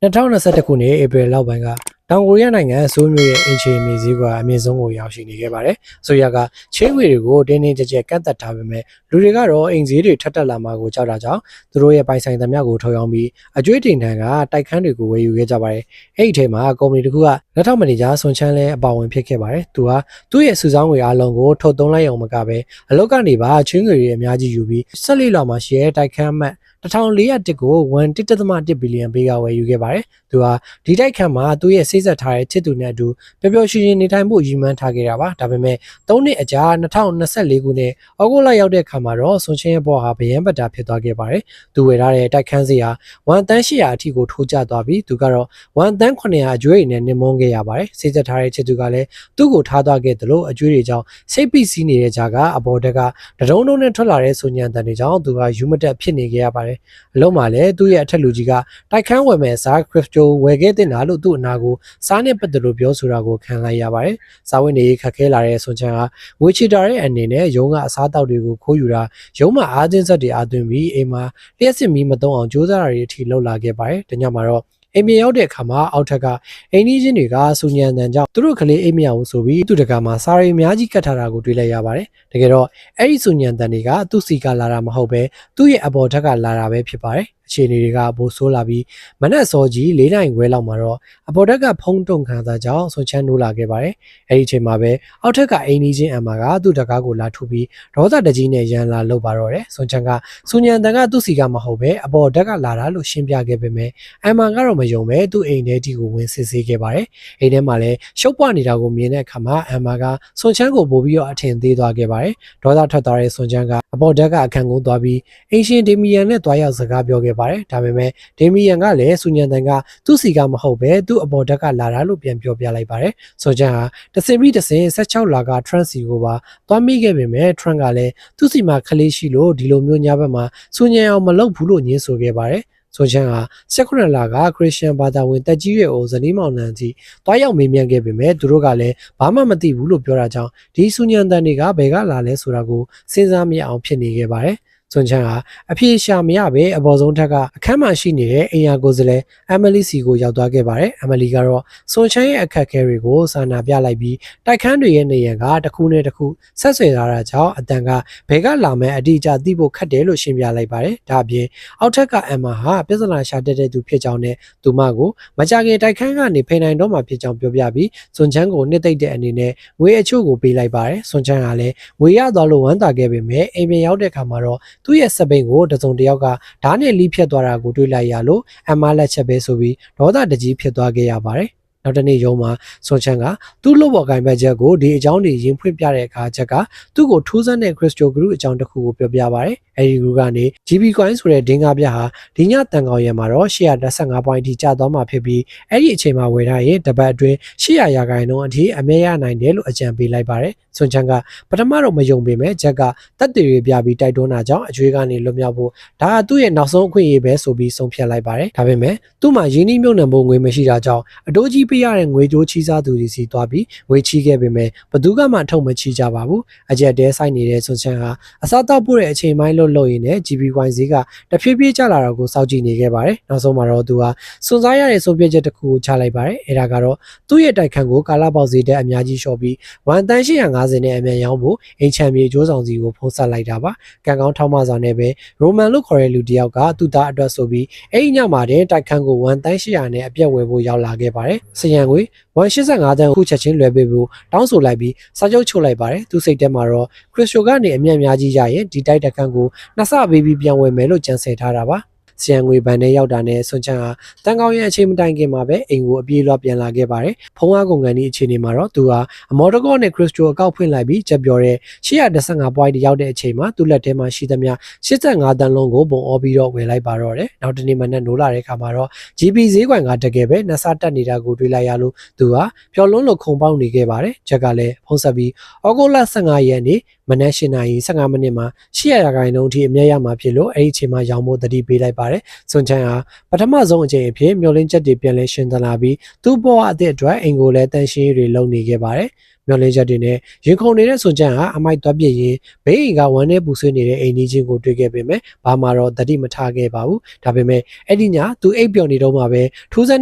2021 ခုနှစ် April လောက်ပိုင်းကတောင်ကိုရီးယားနိုင်ငံဆိုးလ်မြို့ရဲ့အင်ချီမီဈေးကအမြင့်ဆုံးကိုရောက်ရှိနေခဲ့ပါတယ်။ဆိုရကချင်းငွေတွေကိုတင်းတင်းကြပ်ကြပ်ကန့်သက်ထားပေမဲ့လူတွေကတော့အိမ်ဈေးတွေထပ်တက်လာမှာကိုကြောက်တာကြောင့်သူတို့ရဲ့ပိုင်ဆိုင်သမျှကိုထုတ်ရောင်းပြီးအကျွေးတင်ထန်ကတိုက်ခန်းတွေကိုဝယ်ယူခဲ့ကြပါတယ်။အဲ့ဒီအချိန်မှာကုမ္ပဏီတစ်ခုကလက်ထောက်မန်နေဂျာဆွန်ချန်းလဲအပါဝင်ဖြစ်ခဲ့ပါတယ်။သူဟာသူ့ရဲ့စုဆောင်းငွေအလုံးကိုထုတ်သုံးလိုက်အောင်မကပဲအလုပ်ကနေပါချင်းငွေတွေအများကြီးယူပြီးဆက်လက်လောက်မှာရှိတဲ့တိုက်ခန်းမှတ်1400ကို1.1 ဘီလီယံပေးကဝယ်ယူခဲ့ပါတယ်။သူဟာဒီတိုက်ခန်းမှာသူ့ရဲ့စိတ်ဆက်ထားတဲ့ချစ်သူနဲ့အတူပျော်ပျော်ရွှင်ရွှင်နေထိုင်ဖို့ရည်မှန်းထားခဲ့တာပါ။ဒါပေမဲ့3နှစ်အကြာ2024ခုနှစ်ဩဂုတ်လရောက်တဲ့အခါမှာတော့ဆွန်ချင်းရဲ့ဘောဟာဗယံပတာဖြစ်သွားခဲ့ပါတယ်။သူဝယ်ထားတဲ့တိုက်ခန်းစီဟာ1တန်း800အထိကိုထိုးကျသွားပြီးသူကတော့1တန်း900အကျွေးနဲ့နင်မွန်းခဲ့ရပါတယ်။စိတ်ဆက်ထားတဲ့ချစ်သူကလည်းသူ့ကိုထားသွားခဲ့တယ်လို့အကျွေးတွေကြောင့်စိတ်ပိစီးနေတဲ့ကြားကအဘော်တက်ကတဒုံဒုံနဲ့ထွက်လာတဲ့ဆိုညံတန်တွေကြောင့်သူကယူမတက်ဖြစ်နေခဲ့ရပါတယ်။အလုံးမှာလည်းသူ့ရဲ့အထက်လူကြီးကတိုက်ခန်းဝယ်မဲ့စားခရစ်စတိုဝယ်ခဲ့တဲ့နာလို့သူ့အနာကိုစားနဲ့ပတ်သက်လို့ပြောဆိုတာကိုခံလိုက်ရပါတယ်။စားဝတ်နေခက်ခဲလာတဲ့ဆွန်ချန်ဟာဝေချီတာရဲ့အနေနဲ့ရုံးကအစားတောက်တွေကိုခိုးယူတာရုံးမှာအားချင်းဆက်တွေအားသွင်းပြီးအိမ်မှာလျှက်စစ်မီးမသုံးအောင်ကြိုးစားတာတွေအထိလုပ်လာခဲ့ပါတယ်။ဒီညမှာတော့အိမ်မြေရောက်တဲ့အခါမှာအောက်ထက်ကအိမ်ကြီးချင်းတွေကစူညံတန်ကြောင့်သူတို့ကလေးအိမ်မရဘူးဆိုပြီးသူ့တကာမှာစားရီအများကြီးကတ်ထားတာကိုတွေ့လိုက်ရပါတယ်။တကယ်တော့အဲ့ဒီစူညံတန်တွေကသူ့စီကလာတာမဟုတ်ပဲသူ့ရဲ့အပေါ်ထက်ကလာတာပဲဖြစ်ပါတယ်။အခြေအနေတွေကပိုဆိုးလာပြီးမနက်စောကြီး4နာရီခွဲလောက်မှာတော့အပေါ်ထက်ကဖုံးတုံခံစားကြောင်းဆွန်ချမ်းနိုးလာခဲ့ပါတယ်။အဲဒီအချိန်မှာပဲအောက်ထက်ကအိမ်ကြီးချင်းအမကသူ့တကားကိုလာထုပြီးဒေါသတကြီးနဲ့ရန်လာလုပ်ပါတော့တယ်။ဆွန်ချမ်းကစူညံတန်ကသူ့စီကမဟုတ်ပဲအပေါ်ထက်ကလာတာလို့ရှင်းပြခဲ့ပေမဲ့အမကတော့မယုံပဲသူ့အိမ်ထဲတီကိုဝင်စစ်ဆေးခဲ့ပါတယ်။အိမ်ထဲမှာလည်းရှုပ်ပွားနေတာကိုမြင်တဲ့အခါမှာအမကဆွန်ချမ်းကိုပို့ပြီးတော့အထင်သေးသွားခဲ့ပါတယ်။ဒေါသထွက်သွားတဲ့ဆွန်ချမ်းကအပေါ်ထက်ကအခန်းကိုသွားပြီးအင်ရှင်ဒေမီယန်နဲ့တွားရောက်စကားပြောခဲ့ပါတယ်။ဒါပေမဲ့ဒေမီယန်ကလည်းစူညံတန်ကသူ့စီကမဟုတ်ပဲသူ့အပေါ်တက်ကလာတာလို့ပြန်ပြောပြလိုက်ပါတယ်။ဆိုချန်ဟာတစင်ပြီးတစင်16လာက Trent စီကိုပါသွားမိခဲ့ပေမဲ့ Trent ကလည်းသူ့စီမှာခလေးရှိလို့ဒီလိုမျိုးညဘက်မှာစူညံအောင်မလုပ်ဘူးလို့ညင်းဆိုခဲ့ပါတယ်။ဆိုချန်ဟာ18လာကခရစ်ယာန်ဘာသာဝင်တက်ကြီးရဲ့အိုဇနီးမောင်နှံကြီးတွားရောက်မေးမြန်းခဲ့ပေမဲ့သူတို့ကလည်းဘာမှမသိဘူးလို့ပြောတာကြောင့်ဒီစူညံတန်တွေကဘယ်ကလာလဲဆိုတာကိုစဉ်းစားမရအောင်ဖြစ်နေခဲ့ပါတယ်။ဆွန်ချန်ဟာအပြေရှာမရပဲအပေါ်ဆုံးထက်ကအခန်းမှာရှိနေတဲ့အိမ်ယာကိုယ်စားလှယ်အမလီစီကိုရောက်သွားခဲ့ပါတယ်။အမလီကတော့ဆွန်ချန်ရဲ့အခက်အခဲတွေကိုစာနာပြလိုက်ပြီးတိုက်ခန်းတွေရဲ့နေရန်ကတစ်ခုနဲ့တစ်ခုဆက်ဆွဲထားတာကြောင့်အတန်ကဘယ်ကလာမဲ့အတိအကျသိဖို့ခက်တယ်လို့ရှင်းပြလိုက်ပါတယ်။ဒါအပြင်အောက်ထက်ကအမဟာပြဿနာရှာတတ်တဲ့သူဖြစ်ကြောင်းနဲ့သူမကိုမကြခင်တိုက်ခန်းကနေဖိနိုင်တော့မှဖြစ်ကြောင်းပြောပြပြီးဆွန်ချန်ကိုနှစ်သိမ့်တဲ့အနေနဲ့ငွေအချို့ကိုပေးလိုက်ပါတယ်။ဆွန်ချန်ကလည်းငွေရသွားလို့ဝမ်းသာခဲ့ပေမဲ့အိမ်ပြန်ရောက်တဲ့အခါမှာတော့သူ့ရဲ့စပိန်ကိုတစုံတစ်ယောက်ကဓာတ်နဲ့လိဖြတ်သွားတာကိုတွေ့လိုက်ရလို့အမလက်ချက်ပဲဆိုပြီးဒေါသတကြီးဖြစ်သွားခဲ့ရပါတယ်။နောက်တနေ့ရုံးမှာဆွန်ချန်ကသူ့လို့ပေါ်ကိုင်ဘက်ချက်ကိုဒီအကြောင်းတွေရင်ဖွင့်ပြတဲ့အခါချက်ကသူ့ကိုထိုးစမ်းတဲ့ခရစ်စတိုဂရုအကြောင်းတစ်ခုကိုပြောပြပါတယ်။အဲဒီဂရုကနေ GB coin ဆိုတဲ့ဒင်္ဂါပြဟာဒီညတန်ကောင်ရံမှာတော့815 point အထိကျသွားမှာဖြစ်ပြီးအဲ့ဒီအချိန်မှာဝယ်ထားရင်တပတ်အတွင်း800ရာခိုင်နှုန်းအထိအမြဲရနိုင်တယ်လို့အကြံပေးလိုက်ပါတယ်။ဆွန်ချန်ကပထမတော့မယုံပေမဲ့ဂျက်ကတက်တွေပြပြီးတိုက်တွန်းတာကြောင့်အကျွေးကနေလွတ်မြောက်ဖို့ဒါကသူ့ရဲ့နောက်ဆုံးအခွင့်အရေးပဲဆိုပြီးဆုံးဖြတ်လိုက်ပါတယ်။ဒါပေမဲ့သူ့မှာရင်းနှီးမြှုပ်နှံဖို့ငွေမရှိတာကြောင့်အတိုးကြီးပေးရတဲ့ငွေကြိုးချီးစားသူတွေစီသွားပြီးငွေချီးခဲ့ပေမဲ့ဘသူကမှထုတ်မချီးကြပါဘူး။အကြက်တဲဆိုင်နေတဲ့ဆွန်ချန်ဟာအစားတောက်ပို့တဲ့အချိန်ပိုင်းလို့ရင်းနဲ့ GB coin ဈေးကတဖြည်းဖြည်းကျလာတာကိုစောင့်ကြည့်နေခဲ့ပါတယ်။နောက်ဆုံးမှာတော့သူဟာစွန့်စားရတဲ့ဆုံးဖြတ်ချက်တစ်ခုကိုချလိုက်ပါတယ်။အဲဒါကတော့သူ့ရဲ့တိုက်ခန်းကိုကာလာပေါက်ဈေးတက်အများကြီးလျှော့ပြီး1,850နဲ့အမြန်ရောင်းဖို့အိမ်ချမ်းမြေကျိုးဆောင်စီကိုဖုံးဆက်လိုက်တာပါ။ကံကောင်းထောက်မစွာနဲ့ပဲရိုမန်လို့ခေါ်တဲ့လူတစ်ယောက်ကသူ့သားအတွက်ဆိုပြီးအဲ့ဒီညမှာတဲ့တိုက်ခန်းကို1,800နဲ့အပြက်ဝယ်ဖို့ရောက်လာခဲ့ပါတယ်။စရန်ငွေ185တန်းခုချက်ချင်းလွှဲပေးဖို့တောင်းဆိုလိုက်ပြီးစာချုပ်ချုပ်လိုက်ပါတယ်။သူစိတ်ထဲမှာတော့ခရစ်စတိုကနေအမြတ်များကြီးရရင်ဒီတိုက်တက်ခန်းကိုနှစ်ဆပေးပြီးပြန်ဝယ်မယ်လို့ကြံစည်ထားတာပါ။စရန်ငွေဘဏ်ထဲရောက်တာနဲ့ဆွန်ချန်ဟာတန်ကောင်းရဲ့အချိန်မတိုင်ခင်မှာပဲအိမ်ကိုအပြေးလွှတ်ပြန်လာခဲ့ပါတယ်။ဖုံးအားကုန်ကန်ဒီအခြေအနေမှာတော့သူဟာအမော်တကောနဲ့ခရစ်စတိုအကောက်ဖွင့်လိုက်ပြီးချက်ပြောတဲ့815 point ရောက်တဲ့အချိန်မှာသူ့လက်ထဲမှာရှိသမျှ85တန်းလုံးကိုပုံအောပြီးတော့ဝယ်လိုက်ပါတော့တယ်။နောက်တနေ့မှနဲ့နိုးလာတဲ့အခါမှာတော့ GB ဈေးကွက်ကတကယ်ပဲနှစ်ဆတက်နေတာကိုတွေ့လိုက်ရလို့သူဟာပျော်လွန်းလို့ခုန်ပေါက်နေခဲ့ပါတယ်။ချက်ကလည်းဖုံးဆက်ပြီးဩဂုတ်လ15ရက်နေ့မနက်8:15မိနစ်မှာ800ရာခိုင်နှုန်းအထိအမြတ်ရမှာဖြစ်လို့အဲ့ဒီအချိန်မှာရောင်းဖို့တတိပေးလိုက်ပါတယ်။ဆွန်ချန်ဟာပထမဆုံးအချိန်အဖြစ်မျောလင်းချက်တွေပြန်လဲရှင်းသလာပြီးသူ့ဘဝအသစ်အတွက်အိမ်ကိုလည်းတန်ရှင်းရေးတွေလုပ်နေခဲ့ပါတယ်။ မျောလင်းချက်တွေနဲ့ရင်ခုန်နေတဲ့ဆွန်ချန်ဟာအမိုက်သွားပြစ်ရင်ဘေးအိမ်ကဝမ်းထဲပူဆွေးနေတဲ့အိမ်ကြီးချင်းကိုတွေ့ခဲ့ပေမဲ့ဘာမှတော့တတိမထားခဲ့ပါဘူးဒါပေမဲ့အဲ့ဒီညသူအိပ်ပျော်နေတော့မှပဲထူးဆန်း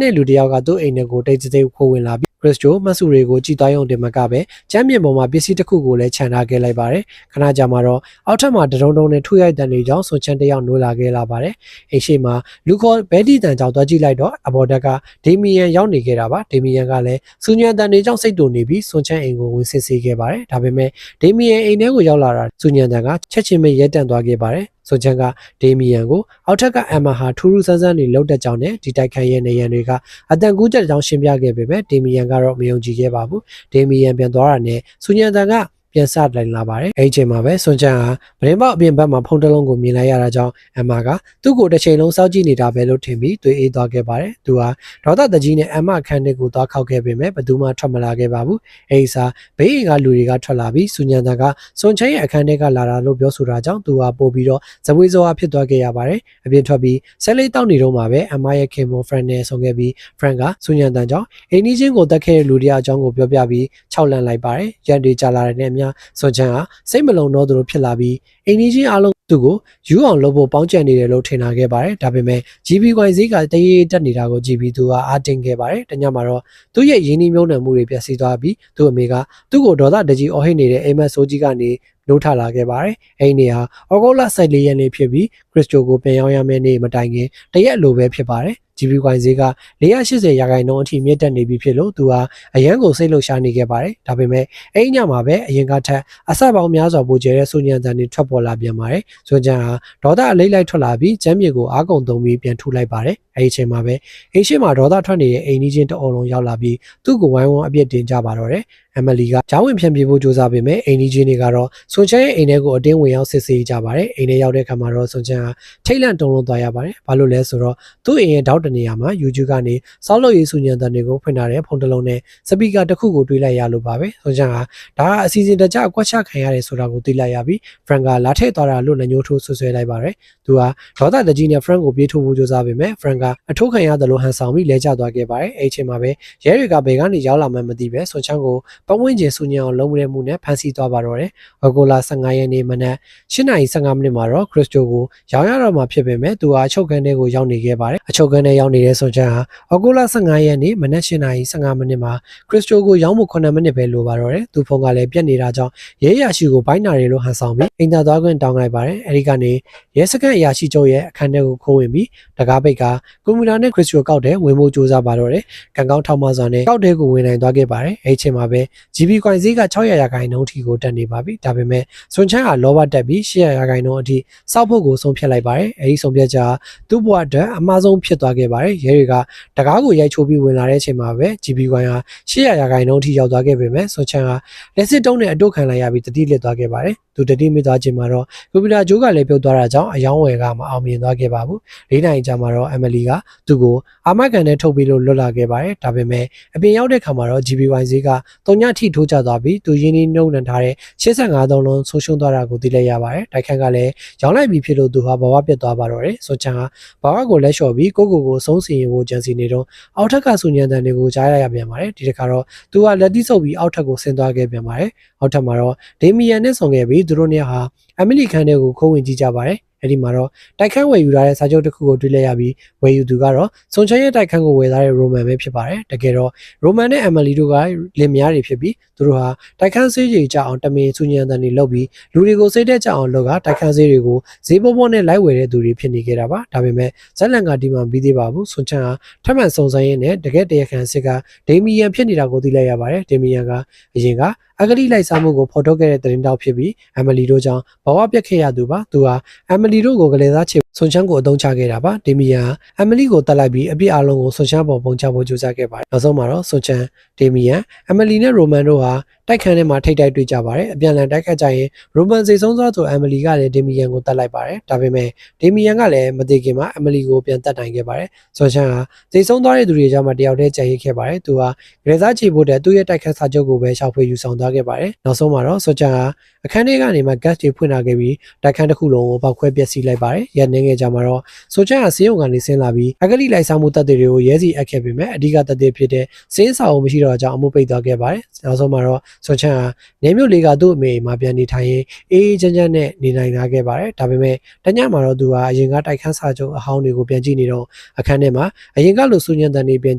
တဲ့လူတစ်ယောက်ကသူ့အိမ်ထဲကိုတိတ်တိတ်ခိုးဝင်လာပြီးခရစ်စတိုမှတ်စုတွေကိုကြည်သွားရုံတင်မကပဲကျမ်းမြေပေါ်မှာပစ္စည်းတစ်ခုကိုလည်းခြံထားခဲ့လိုက်ပါတယ်ခဏကြာမှတော့အောက်ထပ်မှာတရုံတုံနဲ့ထူရိုက်တန်တွေကြောင့်ဆွန်ချန်တစ်ယောက်နိုးလာခဲ့လာပါတယ်အိမ်ရှိမှာလူခေါ်ဘဲဒီတန်ကြောင့်သွားကြည့်လိုက်တော့အဘော်တက်ကဒေမီယန်ရောက်နေခဲ့တာပါဒေမီယန်ကလည်းစူညံတန်တွေကြောင့်စိတ်တုန်နေပြီးဆွန်ချန်အိမ်ကိုဝင်စစ်ဆေးခဲ့ပါတယ်ဒါပေမဲ့ဒေမီယန်အိမ်ထဲကိုရောက်လာတာစူညံတန်ကချက်ချင်းပဲရဲတန့်သွားခဲ့ပါတယ်ဆွန်ချန်ကဒေမီယန်ကိုအောက်ထက်ကအမ်မာဟာထူးထူးဆန်းဆန်းတွေလှုပ်တဲ့ကြောင်းနဲ့ဒီတိုက်ခိုက်ရဲ့နေရန်တွေကအတန်ကူးချက်ကြောင့်ရှင်းပြခဲ့ပေမဲ့ဒေမီယန်ကတော့မယုံကြည်ခဲ့ပါဘူးဒေမီယန်ပြန်သွားတာနဲ့စူညံတန်ကပြန်စလိုက်လာပါတယ်အဲ့ဒီအချိန်မှာပဲဆွန်ချန်ဟာဗရင်ပေါက်အပြင်ဘက်မှာဖုန်းတစ်လုံးကိုမြင်လိုက်ရတာကြောင့်အမ်မာကသူ့ကိုတစ်ချိန်လုံးစောင့်ကြည့်နေတာပဲလို့ထင်ပြီးတွေးအေးသွားခဲ့ပါတယ်သူဟာဒေါသတကြီးနဲ့အမ်မာခန်းထဲကိုသွားခောက်ခဲ့ပေမဲ့ဘယ်သူမှထွက်မလာခဲ့ပါဘူးအဲ့ဒီစားဘေးအိမ်ကလူတွေကထွက်လာပြီးစူညံတန်ကဆွန်ချန်ရဲ့အခန်းထဲကလာတာလို့ပြောဆိုတာကြောင့်သူဟာပို့ပြီးတော့ဇဝေဇောအားဖြစ်သွားခဲ့ရပါတယ်အပြင်ထွက်ပြီးဆက်လေးတောက်နေတော့မှပဲအမ်မာရဲ့ခင်မွန်ဖရန်နဲ့ဆုံးခဲ့ပြီးဖရန်ကစူညံတန်ကြောင့်အိမ်ကြီးချင်းကိုတက်ခဲ့တဲ့လူတွေအကြောင်းကိုပြောပြပြီးခြောက်လန့်လိုက်ပါတယ်ရန်တွေကြလာတဲ့ဆွန်ချန်ဟာစိတ်မလုံတော့သူလိုဖြစ်လာပြီးအိမ်ကြီးချင်းအားလုံးသူ့ကိုယူအောင်လုပ်ဖို့ပေါင်းကြံနေတယ်လို့ထင်လာခဲ့ပါတယ်ဒါပေမဲ့ GB ကွိုင်ဈေးကတရေတက်နေတာကိုကြည့်ပြီးသူကအားတင်ခဲ့ပါတယ်တညမှာတော့သူ့ရဲ့ရင်းနှီးမြုံနှံမှုတွေပျက်စီးသွားပြီးသူ့အမေကသူ့ကိုဒေါသတကြီးအော်ဟစ်နေတဲ့အိမ်မက်ဆိုးကြီးကနေနိုးထလာခဲ့ပါတယ်အိမ်နေဟာဩဂုတ်လ14ရက်နေ့ဖြစ်ပြီးခရစ်စတိုကိုပြန်ရောက်ရမယ့်နေ့မတိုင်ခင်တရက်လိုပဲဖြစ်ပါတယ်GB ကွိုင်ဈေးက480ရာခိုင်နှုန်းအထိမြင့်တက်နေပြီဖြစ်လို့သူဟာအရန်ကိုစိတ်လှုပ်ရှားနေခဲ့ပါတယ်ဒါပေမဲ့အဲ့ညမှာပဲအရင်ကထက်အဆက်ပေါင်းများစွာပိုကျဲတဲ့စူညံတန်တွေထွက်ပေါ်လာပြန်ပါတယ်စူညံဟာဒေါသအလိမ့်လိုက်ထွက်လာပြီးကျမ်းမြေကိုအားကုန်သုံးပြီးပြန်ထူလိုက်ပါတယ်အဲ့ဒီအချိန်မှာပဲအိမ်ရှိမှာဒေါသထွက်နေတဲ့အိမ်ကြီးချင်းတအုံလုံးရောက်လာပြီးသူ့ကိုဝိုင်းဝန်းအပြစ်တင်ကြပါတော့တယ်အမလီကဂျောင်းဝင်ဖြန့်ပြေဖို့ကြိုးစားပေမဲ့အိမ်ကြီးချင်းတွေကတော့ဆွန်ချန်ရဲ့အိမ်ထဲကိုအတင်းဝင်ရောက်စစ်ဆေးကြပါတယ်အိမ်ထဲရောက်တဲ့အခါမှာတော့ဆွန်ချန်ဟာထိတ်လန့်တုန်လှုပ်သွားရပါတယ်ဘာလို့လဲဆိုတော့သူ့အိမ်ရဲ့တောက်တနေရာမှာ YouTube ကနေစောက်လို့ရေးဆူညံတန်တွေကိုဖွင့်ထားတဲ့ဖုန်းတစ်လုံးနဲ့စပီကာတစ်ခုကိုတွေးလိုက်ရလို့ပါပဲဆွန်ချန်ဟာဒါကအစီအစဉ်တကျအကွက်ချခံရတယ်ဆိုတာကိုသိလိုက်ရပြီးဖရန်ကလာထည့်သွားတာလို့လက်ညှိုးထိုးဆွဆွဲလိုက်ပါတယ်သူဟာဒေါသတကြီးနဲ့ဖရန်ကိုပြေးထိုးဖို့ကြိုးစားပေမဲ့ဖရန်ကအထိုးခံရတယ်လို့ဟန်ဆောင်ပြီးလဲကျသွားခဲ့ပါတယ်အဲ့ဒီအချိန်မှာပဲရဲတွေကဘယ်ကနေရောက်လာမှမသိပဲဆွန်ချန်ကိုပတ်ဝန်းကျင်ဆူညံအောင်လုံးဝတဲ့မှုနဲ့ဖမ်းဆီးသွားပါတော့တယ်။ဩဂုတ်လ15ရက်နေ့မနက်8:15မိနစ်မှာတော့ခရစ်စတိုကိုရောင်းရတော့မှဖြစ်ပေမဲ့သူဟာအချုပ်ခန်းထဲကိုရောက်နေခဲ့ပါတယ်။အချုပ်ခန်းထဲရောက်နေတဲ့ဆွန်ချန်ဟာဩဂုတ်လ15ရက်နေ့မနက်8:15မိနစ်မှာခရစ်စတိုကိုရောင်းဖို့9မိနစ်ပဲလိုပါတော့တယ်။သူဖုန်းကလည်းပြတ်နေတာကြောင့်ရဲရရှိကိုဘိုင်းနာတယ်လို့ဟန်ဆောင်ပြီးအိမ်သာသွားခွင့်တောင်းလိုက်ပါတယ်။အဲဒီကနေရဲစခန်းအရာရှိချုပ်ရဲ့အခန်းထဲကိုခိုးဝင်ပြီးတကားပိတ်ကကွန်ပျူတာနဲ့ခရစ်စတိုကောက်တဲ့ဝင်ဖို့ကြိုးစားပါတော့တယ်။ကံကောင်းထောက်မစွာနဲ့ကောက်တဲ့ကိုဝင်နိုင်သွားခဲ့ပါတယ်။အဲဒီအချိန်မှာပဲ GB ကွိုင်ဈေးက600ရာခိုင်နှုန်းအထိကိုတက်နေပါပြီဒါပေမဲ့ဆွန်ချန်ကလောဘတက်ပြီး800ရာခိုင်နှုန်းအထိစောက်ဖို့ကိုဆုံးဖြတ်လိုက်ပါတယ်အဲဒီဆုံးဖြတ်ချက်သူ့ဘဝအတွက်အမှားဆုံးဖြစ်သွားခဲ့ပါတယ်ရဲတွေကတကားကိုရိုက်ချိုးပြီးဝင်လာတဲ့အချိန်မှာပဲ GB ကွိုင်ဟာ800ရာခိုင်နှုန်းအထိရောက်သွားခဲ့ပေမဲ့ဆွန်ချန်ကလက်စစ်တုံးနဲ့အတုခံလိုက်ရပြီးတတိလစ်သွားခဲ့ပါတယ်သူတတိမိသွားခြင်းမှာတော့ကွန်ပျူတာဂျိုးကလည်းပြုတ်သွားတာကြောင့်အယောင်းဝယ်ကမအောင်မြင်သွားခဲ့ပါဘူး၄နိုင်ကြာမှာတော့အမလီကသူ့ကိုအာမခံနဲ့ထုတ်ပြီးလို့လွတ်လာခဲ့ပါတယ်ဒါပေမဲ့အပြင်ရောက်တဲ့ခါမှာတော့ GB ကွိုင်ဈေးက3ညထိထိုးကျသွားပြီးသူရင်းနှီးနှုတ်နှံထားတဲ့85သုံးလုံးဆုံးရှုံးသွားတာကိုသိလိုက်ရပါတယ်တိုက်ခန်းကလည်းရောင်းလိုက်ပြီးဖြစ်လို့သူဟာဘဝပြတ်သွားပါတော့တယ်ဆွန်ချန်ဟာဘဝကိုလက်လျှော့ပြီးကိုဆုံးစီရင်ဖို့ကြံစီနေတော့အောက်ထက်ကဆူညံတန်တွေကိုကြားရပြန်ပါတယ်ဒီတစ်ခါတော့သူကလက်တိဆုပ်ပြီးအောက်ထက်ကိုဆင်းသွားခဲ့ပြန်ပါတယ်အောက်ထက်မှာတော့ဒေမီယန်နဲ့ဆောင်ခဲ့ပြီးသူတို့နှစ်ဟာအမီလီခန်းတွေကိုခိုးဝင်ကြည့်ကြပါတယ်အဲ့ဒီမှာတော့တိုက်ခန်းဝယ်ယူထားတဲ့စာချုပ်တစ်ခုကိုတွေ့လိုက်ရပြီးဝယ်ယူသူကတော့ဆွန်ချန်ရဲ့တိုက်ခန်းကိုဝယ်ထားတဲ့ရိုမန်ပဲဖြစ်ပါတယ်တကယ်တော့ရိုမန်နဲ့အမလီတို့ကလင်မယားတွေဖြစ်ပြီးသူတို့ဟာတိုက်ခန်းဆေးကြီးကြအောင်တမင်ဆူညံတန်တွေလုပ်ပြီးလူတွေကိုစိတ်သက်ကြအောင်လုပ်ကတိုက်ခန်းဆေးတွေကိုဈေးပေါပေါနဲ့လိုက်ဝယ်တဲ့သူတွေဖြစ်နေကြတာပါဒါပေမဲ့ဇက်လန်ကဒီမှာပြီးသေးပါဘူးဆွန်ချန်ဟာထပ်မံစုံစမ်းရင်းနဲ့တကယ်တရားခံစစ်ကဒေမီယန်ဖြစ်နေတာကိုသိလိုက်ရပါတယ်ဒေမီယန်ကအရင်ကအဂလိလိုက်စားမှုကိုဖော်ထုတ်ခဲ့တဲ့သတင်းတောက်ဖြစ်ပြီးအမလီတို့ကြောင့်ဘဝပြတ်ခဲ့ရသူပါသူဟာအမလီတို့ကိုကလေးစားချစ်ဆွန်ချန်ကိုအသုံးချခဲ့တာပါဒေမီယန်အမလီကိုတက်လိုက်ပြီးအပြစ်အလုံးကိုဆွန်ချန်ပေါ်ပုံချဖို့ကြိုးစားခဲ့ပါတယ်နောက်ဆုံးမှာတော့ဆွန်ချန်ဒေမီယန်အမလီနဲ့ရိုမန်တို့ဟာတိုက်ခန်းထဲမှာထိတ်တိုက်တွေ့ကြပါတယ်အပြန်လန်တိုက်ခတ်ကြရင်ရိုမန်စိတ်ဆုံးသွားဆိုအမလီကလည်းဒေမီယန်ကိုတက်လိုက်ပါတယ်ဒါပေမဲ့ဒေမီယန်ကလည်းမသိခင်မှာအမလီကိုပြန်တက်နိုင်ခဲ့ပါတယ်ဆွန်ချန်ဟာစိတ်ဆုံးသွားတဲ့သူတွေကြားမှာတယောက်တည်းကြံရစ်ခဲ့ပါတယ်သူဟာကလေးစားချေဖို့တဲ့သူ့ရဲ့တိုက်ခတ်စာချုပ်ကိုပဲရှောက်ဖွေယူဆောင်သွားခဲ့ပါတယ်နောက်ဆုံးမှာတော့ဆွန်ချန်ဟာ အခန်းထဲကနေမှ gas တွေဖွင့်လာခဲ့ပြီးတိုက်ခန်းတစ်ခုလုံးကိုပောက်ခွဲပျက်စီးလိုက်ပါတယ်။ရန်နေငယ်ကြမှာတော့ဆိုချန်ကဆေးရုံကနေဆင်းလာပြီးအကလိလိုက်စားမှုတပ်တွေကိုရဲစီအပ်ခဲ့ပေမဲ့အဓိကတပ်တွေဖြစ်တဲ့စင်းစာအုပ်မရှိတော့ကြောင်းအမှုပိတ်သွားခဲ့ပါတယ်။နောက်ဆုံးမှာတော့ဆိုချန်ကနေမြို့လေးကသူ့အမေမှာပြန်နေထိုင်ရင်အေးအေးချမ်းချမ်းနဲ့နေနိုင်လာခဲ့ပါတယ်။ဒါပေမဲ့တညမှာတော့သူကအရင်ကတိုက်ခန်းစာချုပ်အဟောင်းတွေကိုပြန်ကြည့်နေတော့အခန်းထဲမှာအရင်ကလိုစူညံတန်တွေပြန်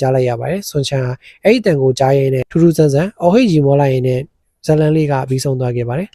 ကြားလိုက်ရပါတယ်။ဆိုချန်အဲ့ဒီတန်ကိုကြားရင်းနဲ့ထူးထူးဆန်းဆန်းအော်ဟိတ်ရီမောလိုက်ရင်းနဲ့ဇလန်လေးကပြီးဆုံးသွားခဲ့ပါတယ်